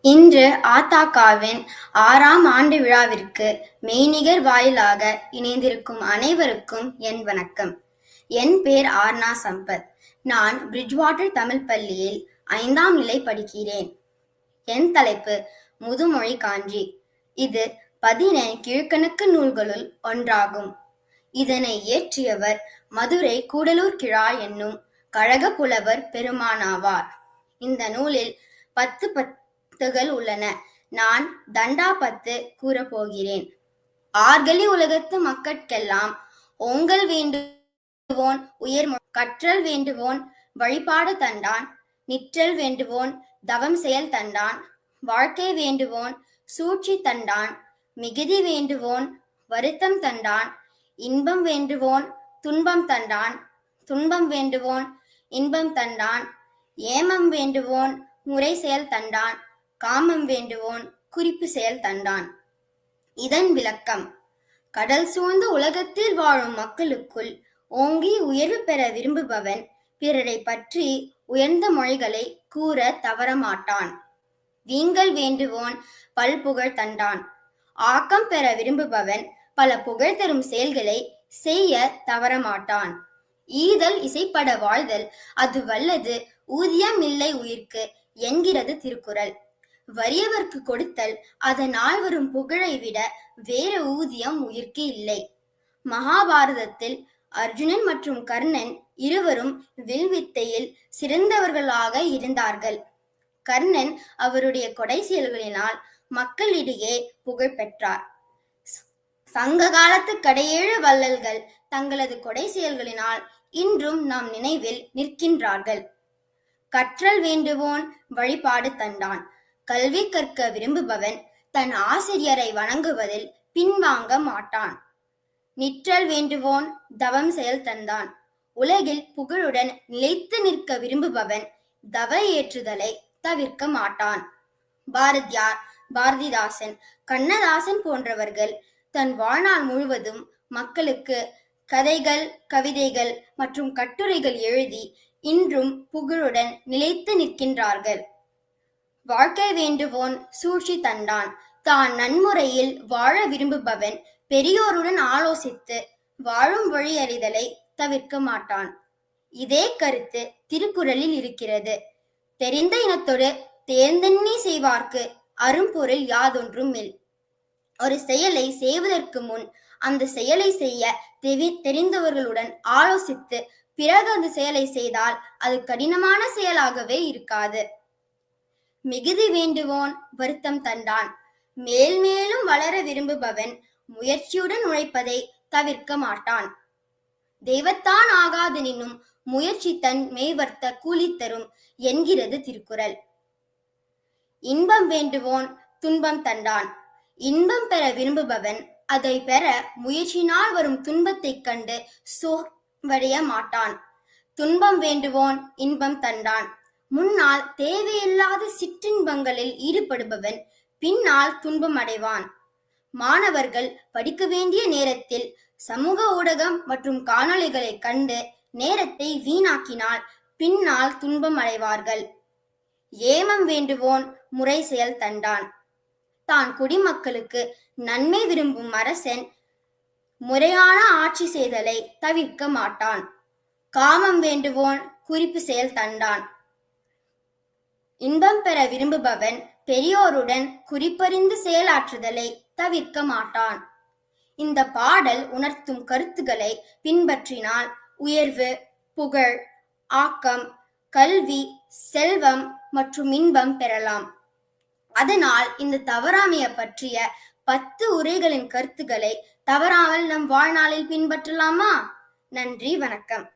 இன்று அ.த.க.வின் 6ஆம் ஆண்டு விழாவிற்கு மெய்நிகர் வாயிலாக இணைந்திருக்கும் அனைவருக்கும் என் வணக்கம். என் பேர் ஆர்னா சம்பத். நான் பிரிட்ஜ்வாட்டர் தமிழ் பள்ளியில் 5ஆம் நிலை படிக்கிறேன். என் தலைப்பு முதுமொழி காஞ்சி. இது 14 கீழ்க்கணக்கு நூல்களுள் ஒன்றாகும். இதனை இயற்றியவர் மதுரை கூடலூர் கிழார் என்னும் கழகப் புலவர் பெருமானாவார். இந்த நூலில் 10 பத்துகள் உள்ளன. நான் தண்டா 10 கூறப்போகிறேன். ஆர்கலி உலகத்து மக்கட்கெல்லாம் ஓங்கல் வேண்டுவோன் உயர்மொழி கற்றல் வேண்டுவோன் வழிபாடு தண்டான் நிற்றல் வேண்டுவோன் தவம் செயல் தண்டான் வாழ்க்கை வேண்டுவோன் சூழ்ச்சி தண்டான் மிகுதி வேண்டுவோன் வருத்தம் தண்டான் இன்பம் வேண்டுவோன் துன்பம் தண்டான் துன்பம் வேண்டுவோன் இன்பம் தண்டான் ஏமம் வேண்டுவோன் முறை செயல் தண்டான் காமம் வேண்டுவோன் குறிப்பு செயல் தண்டான். இதன் விளக்கம்: கடல் சூழ்ந்த உலகத்தில் வாழும் மக்களுக்குள் ஓங்கி உயர்வு பெற விரும்புபவன் பிறரை பற்றி உயர்ந்த மொழிகளை கூற தவறமாட்டான். வீங்கல் வேண்டுவோன் பல்புகழ் தண்டான். ஆக்கம் பெற விரும்புபவன் பல புகழ் தரும் செயல்களை செய்ய தவறமாட்டான். ஈதல் இசைப்பட வாழ்தல் அது வல்லது ஊதியம் இல்லை உயிர்க்கு என்கிறது திருக்குறள். வறியவர்க்கு கொடுத்தல் அதனால் வரும் புகழை விட வேறு ஊதியம் உயிர்க்கு இல்லை. மகாபாரதத்தில் அர்ஜுனன் மற்றும் கர்ணன் இருவரும் வில்வித்தையில் சிறந்தவர்களாக இருந்தார்கள். கர்ணன் அவருடைய கொடை செயல்களினால் மக்களிடையே புகழ் பெற்றார். சங்க காலத்து கடையேழு வள்ளல்கள் தங்களது கொடை செயல்களினால் இன்றும் நம் நினைவில் நிற்கின்றார்கள். கற்றல் வேண்டுவோன் வழிபாடு தண்டான். கல்வி கற்க விரும்புபவன் தன் ஆசிரியரை வணங்குவதில் பின்வாங்க மாட்டான். நிற்றல் வேண்டுவோன் தவம் செயல் தந்தான். உலகில் புகழுடன் நிலைத்து நிற்க விரும்புபவன் தவ ஏற்றுதலை தவிர்க்க மாட்டான். பாரதியார், பாரதிதாசன், கண்ணதாசன் போன்றவர்கள் தன் வாழ்நாள் முழுவதும் மக்களுக்கு கதைகள், கவிதைகள் மற்றும் கட்டுரைகள் எழுதி இன்றும் புகழுடன் நிலைத்து நிற்கின்றார்கள். வாழ்க்கை வேண்டுவோன் சூழ்ச்சி தண்டான். தான் நன்முறையில் வாழ விரும்புபவன் பெரியோருடன் ஆலோசித்து வாழும் வழி அறிதலை தவிர்க்க மாட்டான். இதே கருத்து திருக்குறளில் இருக்கிறது. தெரிந்த இனத்தோடு தேர்ந்தெண்ணி செய்வார்க்கு அரும்பொருள் யாதொன்றும் இல். ஒரு செயலை செய்வதற்கு முன் அந்த செயலை செய்ய தெரிந்தவர்களுடன் ஆலோசித்து பிறகு அந்த செயலை செய்தால் அது கடினமான செயலாகவே இருக்காது. மிகுதி வேண்டுவோன் வருத்தம் தண்டான். மேல் மேலும் வளர விரும்புபவன் முயற்சியுடன் உழைப்பதை தவிர்க்க மாட்டான். தெய்வத்தான் ஆகாதெனினும் முயற்சி தன் மெய்வர்த்த கூலி தரும் என்கிறது திருக்குறள். இன்பம் வேண்டுவோன் துன்பம் தண்டான். இன்பம் பெற விரும்புபவன் அதை பெற முயற்சினால் வரும் துன்பத்தைக் கண்டு சோர்வடைய மாட்டான். துன்பம் வேண்டுவோன் இன்பம் தண்டான். முன்னால் தேவையில்லாத சிற்றின்பங்களில் ஈடுபடுபவன் பின்னால் துன்பம் அடைவான். மாணவர்கள் படிக்க வேண்டிய நேரத்தில் சமூக ஊடகம் மற்றும் காணொளிகளை கண்டு நேரத்தை வீணாக்கினால் பின்னால் துன்பம் அடைவார்கள். ஏமம் வேண்டுவோன் முறை செயல் தண்டான். தான் குடிமக்களுக்கு நன்மை விரும்பும் அரசன் முறையான ஆட்சி செய்தலை தவிர்க்க மாட்டான். காமம் வேண்டுவோன் குறிப்பு செயல் தண்டான். இன்பம் பெற விரும்புபவன் பெரியோருடன் குறிப்பறிந்து செயலாற்றுதலை தவிர்க்க மாட்டான். இந்த பாடல் உணர்த்தும் கருத்துக்களை பின்பற்றினால் உயர்வு, புகழ், ஆக்கம், கல்வி, செல்வம் மற்றும் இன்பம் பெறலாம். அதனால் இந்த தவறாமைய பற்றிய 10 உரைகளின் கருத்துக்களை தவறாமல் நம் வாழ்நாளில் பின்பற்றலாமா? நன்றி, வணக்கம்.